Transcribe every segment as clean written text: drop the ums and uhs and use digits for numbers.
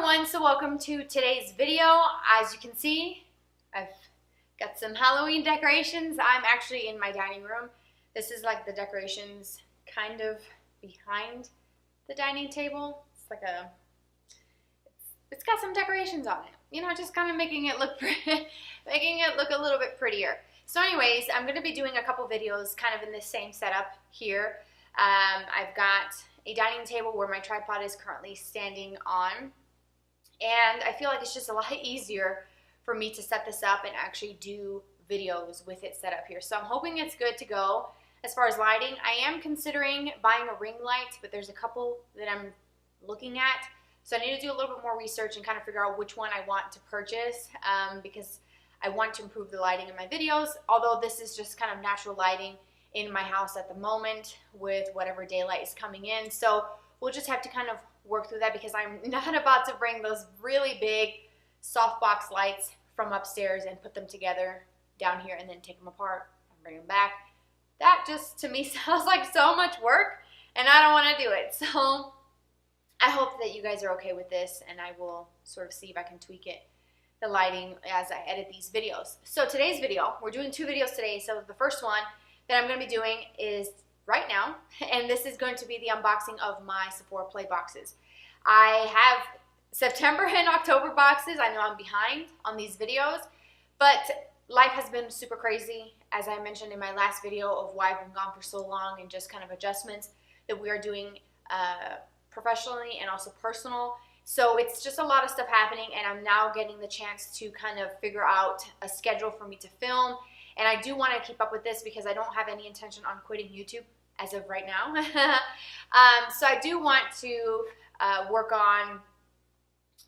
everyone, so welcome to today's video. As you can see, I've got some Halloween decorations. I'm actually in my dining room. This is like the decorations kind of behind the dining table. It's like it's got some decorations on it. You know, just kind of making it look making it look a little bit prettier. So anyways, I'm going to be doing a couple videos kind of in the same setup here. I've got a dining table where my tripod is currently standing on, and I feel like it's just a lot easier for me to set this up and actually do videos with it set up here. So I'm hoping it's good to go. As far as lighting, I am considering buying a ring light, but there's a couple that I'm looking at. So I need to do a little bit more research and kind of figure out which one I want to purchase because I want to improve the lighting in my videos, although this is just kind of natural lighting in my house at the moment with whatever daylight is coming in. So we'll just have to kind of work through that because I'm not about to bring those really big softbox lights from upstairs and put them together down here and then take them apart and bring them back. That just to me sounds like so much work and I don't want to do it. So I hope that you guys are okay with this, and I will sort of see if I can tweak it, the lighting, as I edit these videos. So today's video, we're doing two videos today. So the first one that I'm going to be doing is right now, and this is going to be the unboxing of my Sephora Play boxes. I have September and October boxes. I know I'm behind on these videos, but life has been super crazy, as I mentioned in my last video of why I've been gone for so long and just kind of adjustments that we are doing professionally and also personal. So it's just a lot of stuff happening, and I'm now getting the chance to kind of figure out a schedule for me to film. And I do want to keep up with this because I don't have any intention on quitting YouTube as of right now. So I do want to work on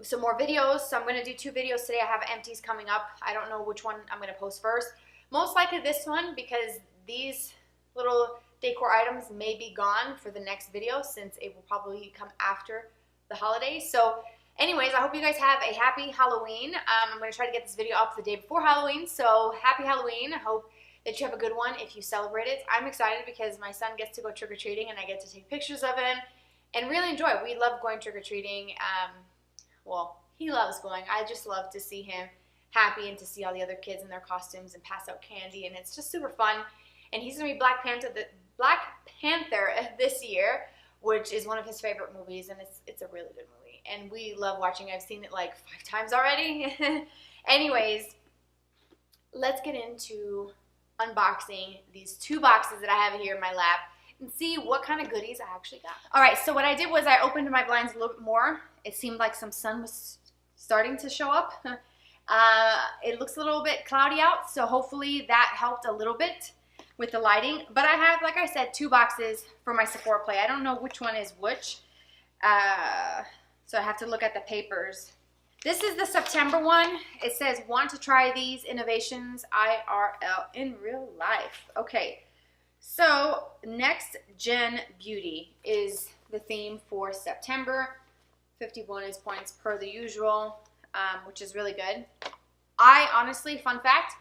some more videos. So I'm going to do two videos today. I have empties coming up. I don't know which one I'm going to post first. Most likely this one, because these little decor items may be gone for the next video since it will probably come after the holidays. So anyways, I hope you guys have a happy Halloween. I'm going to try to get this video up the day before Halloween, so happy Halloween. I hope that you have a good one if you celebrate it. I'm excited because my son gets to go trick-or-treating and I get to take pictures of him and really enjoy it. We love going trick-or-treating. Well, he loves going. I just love to see him happy and to see all the other kids in their costumes and pass out candy, and it's just super fun. And he's going to be Black Panther this year, which is one of his favorite movies, and it's a really good movie. And we love watching. I've seen it like 5 times already. Anyways, let's get into unboxing these two boxes that I have here in my lap and see what kind of goodies I actually got. All right, so what I did was I opened my blinds a little bit more. It seemed like some sun was starting to show up. It looks a little bit cloudy out, so hopefully that helped a little bit with the lighting. But I have, like I said, two boxes for my Sephora Play. I don't know which one is which, so I have to look at the papers. This is the September one. It says, want to try these innovations IRL in real life. Okay, so Next Gen Beauty is the theme for September. 50 bonus points per the usual, which is really good. I honestly, fun fact,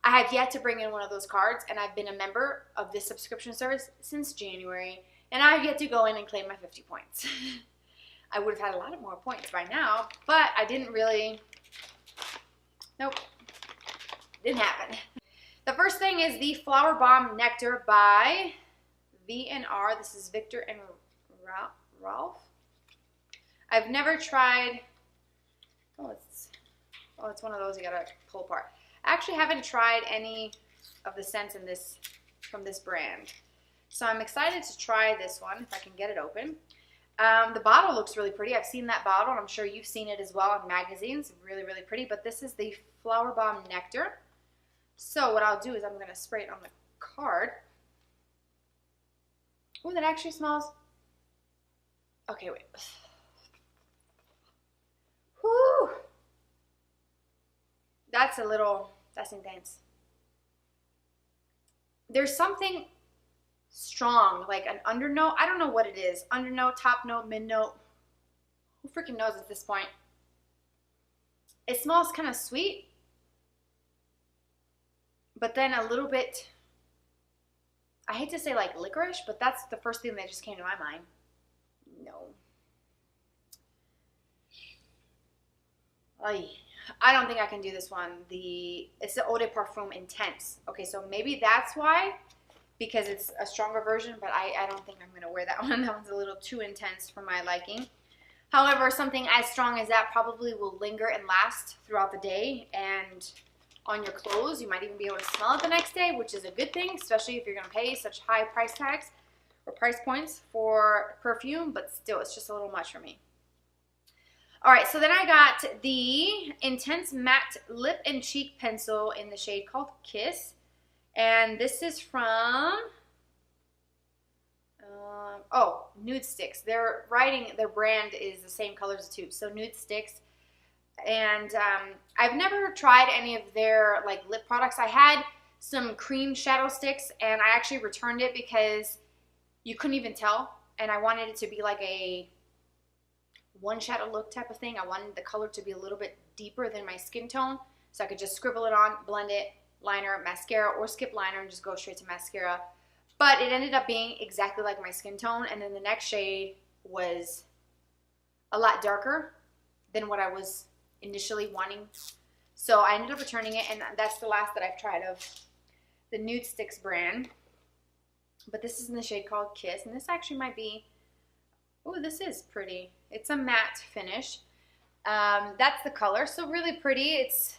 I have yet to bring in one of those cards, and I've been a member of this subscription service since January, and I have yet to go in and claim my 50 points. I would have had a lot more points by now, but I didn't really, nope, didn't happen. The first thing is the Flower Bomb Nectar by V&R. This is Victor and Ralph. I've never tried, it's one of those you gotta pull apart. I actually haven't tried any of the scents in this from this brand. So I'm excited to try this one if I can get it open. The bottle looks really pretty. I've seen that bottle, and I'm sure you've seen it as well in magazines. Really, really pretty. But this is the Flower Bomb Nectar. So what I'll do is I'm going to spray it on the card. Oh, that actually smells. Okay, wait. Whew. That's intense. There's something strong, like an undernote. I don't know what it is. Undernote, top note, mid note. Who freaking knows at this point? It smells kind of sweet, but then a little bit, I hate to say like licorice, but that's the first thing that just came to my mind. No. I don't think I can do this one. It's the Eau de Parfum Intense. Okay, so maybe that's why, because it's a stronger version, but I don't think I'm going to wear that one. That one's a little too intense for my liking. However, something as strong as that probably will linger and last throughout the day, and on your clothes. You might even be able to smell it the next day, which is a good thing, especially if you're going to pay such high price tags or price points for perfume, but still, it's just a little much for me. All right, so then I got the Intense Matte Lip and Cheek Pencil in the shade called Kiss. And this is from, Nude Sticks. Their brand is the same color as the tube, so Nude Sticks. And I've never tried any of their like lip products. I had some cream shadow sticks, and I actually returned it because you couldn't even tell. And I wanted it to be like a one shadow look type of thing. I wanted the color to be a little bit deeper than my skin tone, so I could just scribble it on, blend it, liner, mascara, or skip liner and just go straight to mascara. But it ended up being exactly like my skin tone, and then the next shade was a lot darker than what I was initially wanting. So I ended up returning it, and that's the last that I've tried of the Nude Sticks brand. But this is in the shade called Kiss, and this actually might be, oh, this is pretty. It's a matte finish. That's the color, so really pretty. It's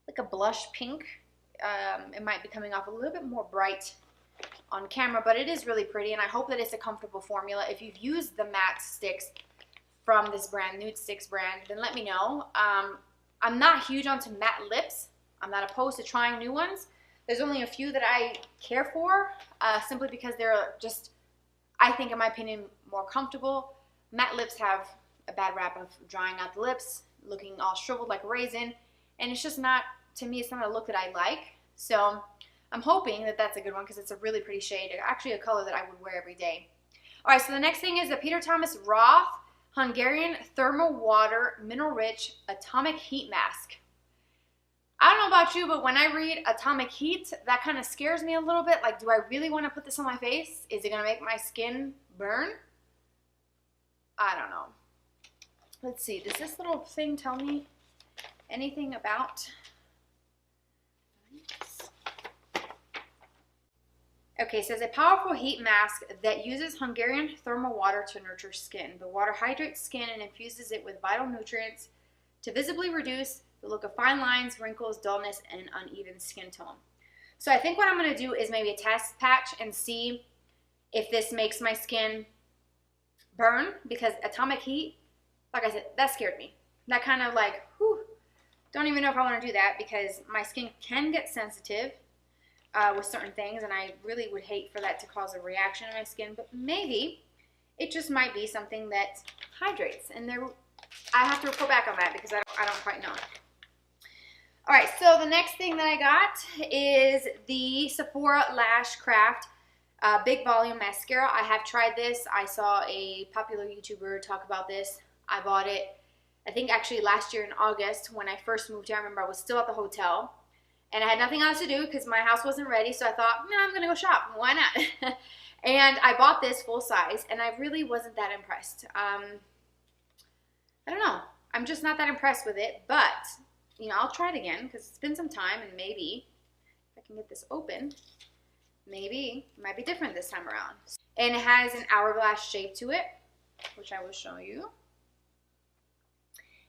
like a blush pink. It might be coming off a little bit more bright on camera, but it is really pretty, and I hope that it's a comfortable formula. If you've used the matte sticks from this brand, Nude Sticks brand, then let me know. I'm not huge onto matte lips. I'm not opposed to trying new ones. There's only a few that I care for, simply because they're just, I think in my opinion, more comfortable. Matte lips have a bad rap of drying out the lips, looking all shriveled like a raisin, and it's just not, to me, it's not a look that I like. So I'm hoping that that's a good one because it's a really pretty shade, actually a color that I would wear every day. All right, so the next thing is the Peter Thomas Roth Hungarian Thermal Water Mineral Rich Atomic Heat Mask. I don't know about you, but when I read atomic heat, that kind of scares me a little bit. Like, do I really want to put this on my face? Is it going to make my skin burn? I don't know. Let's see. Does this little thing tell me anything about? Okay, it says a powerful heat mask that uses Hungarian thermal water to nurture skin. The water hydrates skin and infuses it with vital nutrients to visibly reduce the look of fine lines, wrinkles, dullness, and uneven skin tone. So I think what I'm going to do is maybe a test patch and see if this makes my skin burn, because atomic heat, like I said, that scared me. That kind of like, whew, don't even know if I want to do that, because my skin can get sensitive with certain things, and I really would hate for that to cause a reaction in my skin. But maybe it just might be something that hydrates, and I have to report back on that because I don't quite know. All right, so the next thing that I got is the Sephora Lash Craft Big Volume Mascara. I have tried this. I saw a popular YouTuber talk about this. I bought it, I think actually last year in August when I first moved here. I remember I was still at the hotel, and I had nothing else to do because my house wasn't ready, so I thought, nah, I'm going to go shop. Why not? And I bought this full size, and I really wasn't that impressed. I don't know. I'm just not that impressed with it, but you know, I'll try it again because it's been some time, and maybe if I can get this open, maybe it might be different this time around. And it has an hourglass shape to it, which I will show you.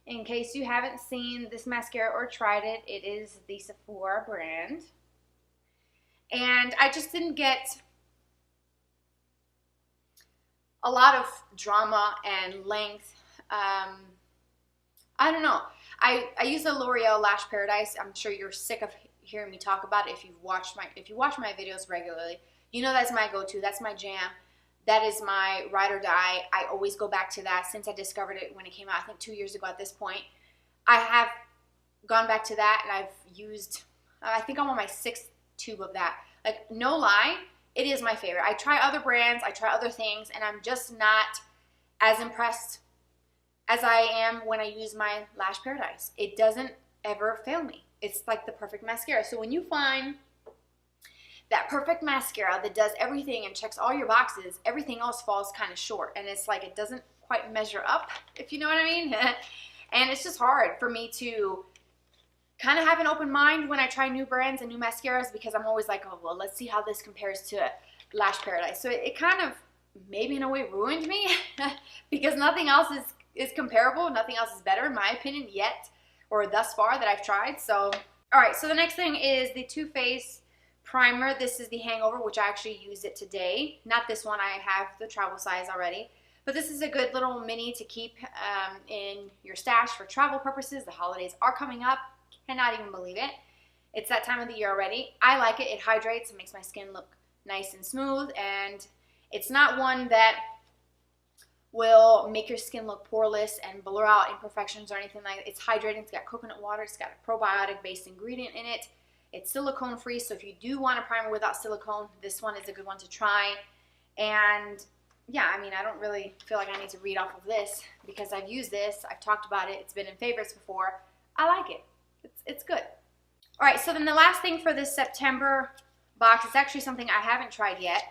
In case you haven't seen this mascara or tried it, it is the Sephora brand. And I just didn't get a lot of drama and length. I don't know. I use the L'Oreal Lash Paradise. I'm sure you're sick of hearing me talk about it if you watch my videos regularly. You know that's my go-to. That's my jam. That is my ride or die. I always go back to that since I discovered it when it came out, I think 2 years ago at this point. I have gone back to that, and I've used, I think I'm on my 6th tube of that. Like, no lie, it is my favorite. I try other brands, I try other things, and I'm just not as impressed as I am when I use my Lash Paradise. It doesn't ever fail me. It's like the perfect mascara. So when you find that perfect mascara that does everything and checks all your boxes, everything else falls kind of short, and it's like it doesn't quite measure up, if you know what I mean. And it's just hard for me to kind of have an open mind when I try new brands and new mascaras, because I'm always like, oh, well, let's see how this compares to Lash Paradise. So it kind of maybe in a way ruined me because nothing else is comparable. Nothing else is better in my opinion yet, or thus far that I've tried. So, all right, so the next thing is the Too Faced primer. This is the Hangover, which I actually used it today. Not this one, I have the travel size already. But this is a good little mini to keep in your stash for travel purposes. The holidays are coming up. Cannot even believe it. It's that time of the year already. I like it. It hydrates. It makes my skin look nice and smooth. And it's not one that will make your skin look poreless and blur out imperfections or anything like that. It's hydrating. It's got coconut water. It's got a probiotic-based ingredient in it. It's silicone-free. So if you do want a primer without silicone, this one is a good one to try. And yeah, I mean, I don't really feel like I need to read off of this because I've used this. I've talked about it. It's been in favorites before. I like it. It's good. All right, so then the last thing for this September box is actually something I haven't tried yet.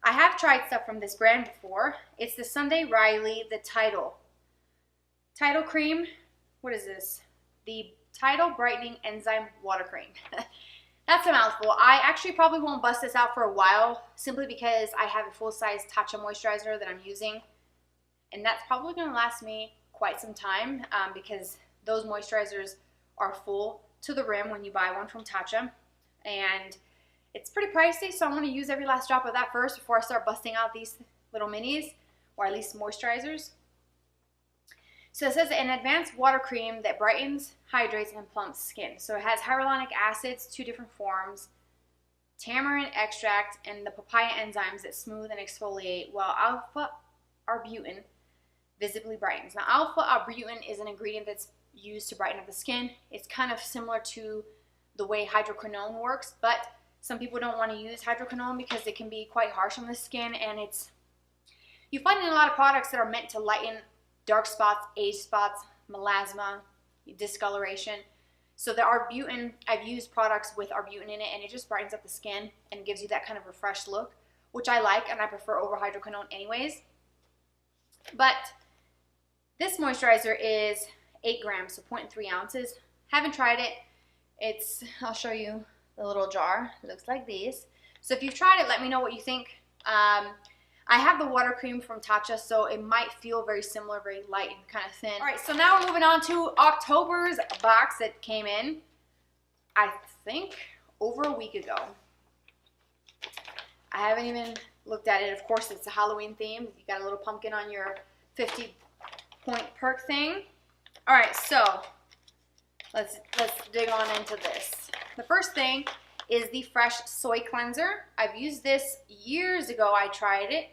I have tried stuff from this brand before. It's the Sunday Riley, the Tidal Cream. What is this? The Tidal Brightening Enzyme Water Cream. That's a mouthful. I actually probably won't bust this out for a while simply because I have a full-size Tatcha moisturizer that I'm using. And that's probably going to last me quite some time because those moisturizers are full to the rim when you buy one from Tatcha, and it's pretty pricey, so I want to use every last drop of that first before I start busting out these little minis, or at least moisturizers. So it says an advanced water cream that brightens, hydrates, and plumps skin. So it has hyaluronic acids, 2 different forms, tamarind extract, and the papaya enzymes that smooth and exfoliate, while alpha-arbutin visibly brightens. Now, alpha-arbutin is an ingredient that's used to brighten up the skin. It's kind of similar to the way hydroquinone works, but some people don't want to use hydroquinone because it can be quite harsh on the skin, and you find in a lot of products that are meant to lighten dark spots, age spots, melasma, discoloration. So the arbutin, I've used products with arbutin in it, and it just brightens up the skin and gives you that kind of refreshed look, which I like and I prefer over hydroquinone anyways. But this moisturizer is 8 grams, so 0.3 ounces. Haven't tried it. I'll show you the little jar. It looks like this. So if you've tried it, let me know what you think. I have the water cream from Tatcha, so it might feel very similar, very light and kind of thin. All right, so now we're moving on to October's box that came in, I think, over a week ago. I haven't even looked at it. Of course, it's a Halloween theme. You got a little pumpkin on your 50-point perk thing. All right, so let's dig on into this. The first thing is the Fresh Soy Cleanser. I've used this years ago. I tried it.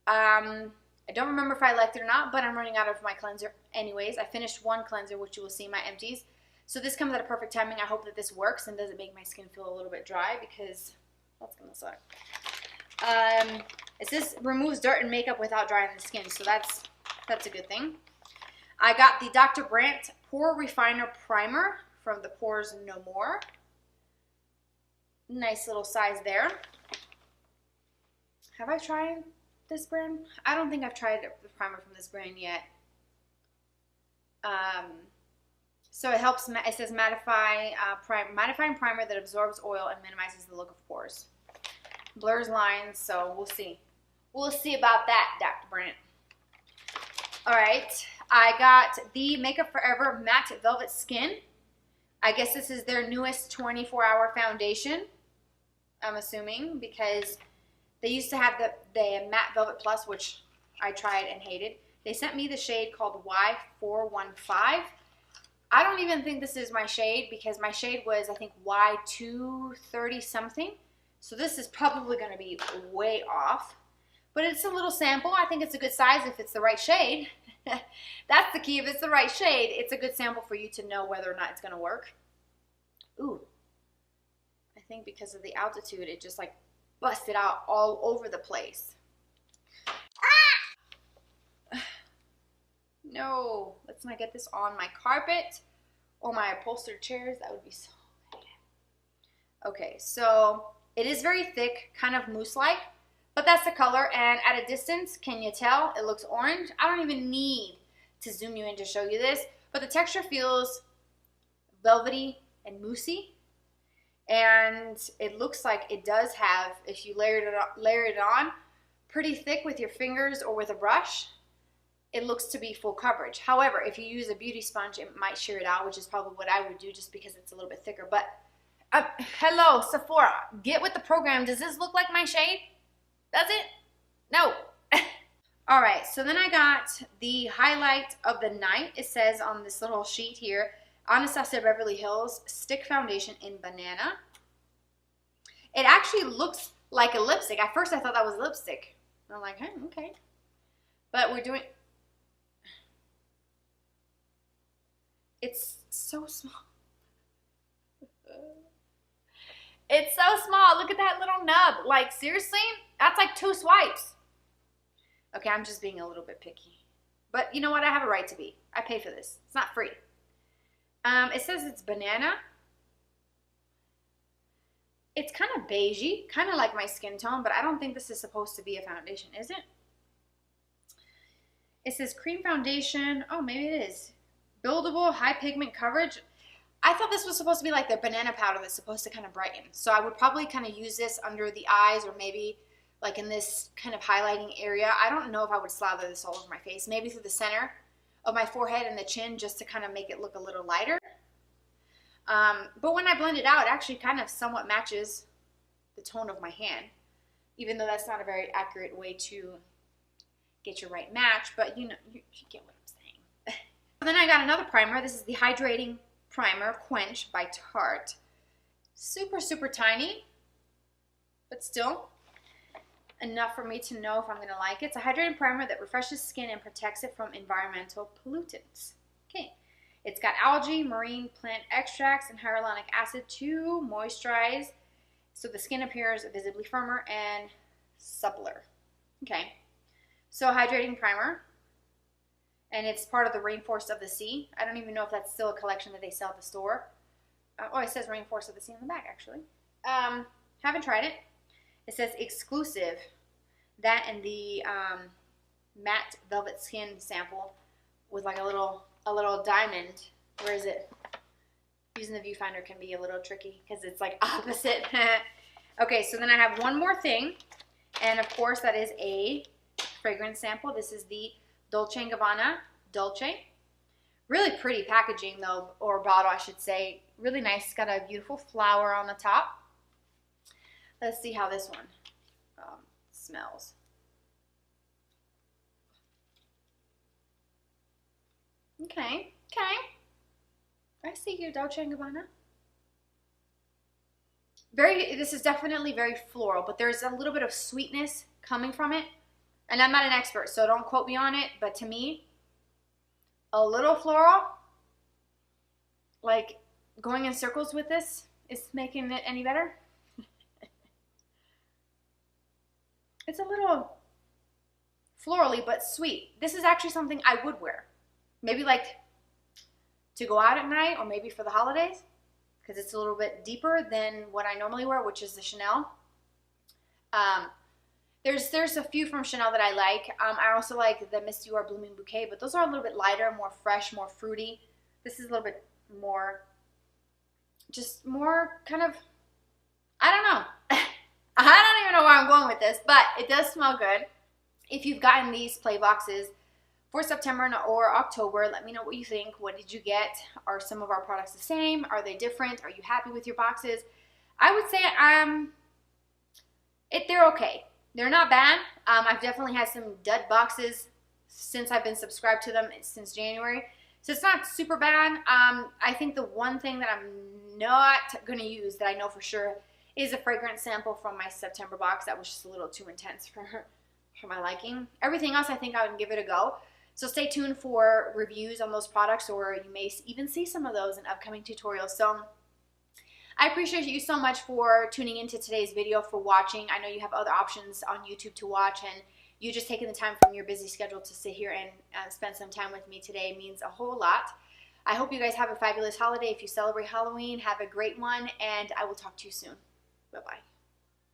I don't remember if I liked it or not, but I'm running out of my cleanser anyways. I finished one cleanser, which you will see in my empties. So this comes at a perfect timing. I hope that this works and doesn't make my skin feel a little bit dry because that's going to suck. It says removes dirt and makeup without drying the skin, so that's a good thing. I got the Dr. Brandt Pore Refiner Primer from the Pores No More. Nice little size there. Have I tried this brand? I don't think I've tried the primer from this brand yet. So it helps, it says mattifying primer that absorbs oil and minimizes the look of pores. Blurs lines, so we'll see. We'll see about that, Dr. Brandt. All right, I got the Makeup Forever Matte Velvet Skin. I guess this is their newest 24-hour foundation, I'm assuming, because they used to have the Matte Velvet Plus, which I tried and hated. They sent me the shade called Y415. I don't even think this is my shade because my shade was, I think, Y230 something. So this is probably going to be way off. But it's a little sample. I think it's a good size if it's the right shade. That's the key. If it's the right shade, it's a good sample for you to know whether or not it's going to work. Ooh. I think because of the altitude, it just like busted out all over the place. Ah! No. Let's not get this on my carpet or my upholstered chairs. That would be so bad. Okay, so it is very thick, kind of mousse-like. But that's the color, and at a distance, can you tell? It looks orange. I don't even need to zoom you in to show you this, but the texture feels velvety and moussey. And it looks like it does have, if you layer it on pretty thick with your fingers or with a brush, it looks to be full coverage. However, if you use a beauty sponge, it might shear it out, which is probably what I would do just because it's a little bit thicker. But hello, Sephora, get with the program. Does this look like my shade? Does it? No. All right, so then I got the highlight of the night. It says on this little sheet here, Anastasia Beverly Hills Stick Foundation in Banana. It actually looks like a lipstick. At first I thought that was lipstick. I'm like, hey, okay. But we're doing, it's so small. It's so small. Look at that little nub. Like, seriously? That's like 2 swipes. Okay, I'm just being a little bit picky. But you know what? I have a right to be. I pay for this. It's not free. It says it's banana. It's kind of beigey, kind of like my skin tone, but I don't think this is supposed to be a foundation, is it? It says cream foundation. Oh, maybe it is. Buildable, high pigment coverage. I thought this was supposed to be like the banana powder that's supposed to kind of brighten. So I would probably kind of use this under the eyes or maybe like in this kind of highlighting area. I don't know if I would slather this all over my face. Maybe through the center of my forehead and the chin just to kind of make it look a little lighter. But when I blend it out, it actually kind of somewhat matches the tone of my hand, even though that's not a very accurate way to get your right match, but you know, you get what I'm saying. Then I got another primer. This is the Hydrating Primer Quench by Tarte. Super, super tiny, but still enough for me to know if I'm going to like it. It's a hydrating primer that refreshes skin and protects it from environmental pollutants. Okay, it's got algae, marine plant extracts, and hyaluronic acid to moisturize so the skin appears visibly firmer and suppler. Okay, so hydrating primer, and it's part of the Rainforest of the Sea. I don't even know if that's still a collection that they sell at the store. Oh, it says Rainforest of the Sea on the back, actually. Haven't tried it. It says exclusive. That and the matte velvet skin sample with like a little diamond. Where is it? Using the viewfinder can be a little tricky because it's like opposite. Okay, so then I have one more thing, and of course that is a fragrance sample. This is the Dolce & Gabbana Dolce. Really pretty packaging though, or bottle I should say. Really nice. It's got a beautiful flower on the top. Let's see how this one smells. Okay, okay. I see you, Dolce & Gabbana. This is definitely very floral, but there's a little bit of sweetness coming from it. And I'm not an expert, so don't quote me on it, but to me, a little floral, like going in circles with this is making it any better. It's a little florally, but sweet. This is actually something I would wear. Maybe like to go out at night or maybe for the holidays because it's a little bit deeper than what I normally wear, which is the Chanel. There's a few from Chanel that I like. I also like the Miss Dior Blooming Bouquet, but those are a little bit lighter, more fresh, more fruity. This is a little bit more, just more kind of, I don't know. I don't even know where I'm going with this, but it does smell good. If you've gotten these play boxes for September or October, let me know what you think. What did you get? Are some of our products the same? Are they different? Are you happy with your boxes? I would say they're okay. They're not bad. I've definitely had some dud boxes since I've been subscribed to them since January. So it's not super bad. I think the one thing that I'm not going to use that I know for sure is a fragrance sample from my September box. That was just a little too intense for my liking. Everything else I think I would give it a go. So stay tuned for reviews on those products, or you may even see some of those in upcoming tutorials. So I appreciate you so much for tuning into today's video, for watching. I know you have other options on YouTube to watch, and you just taking the time from your busy schedule to sit here and spend some time with me today means a whole lot. I hope you guys have a fabulous holiday. If you celebrate Halloween, have a great one, and I will talk to you soon. Bye-bye.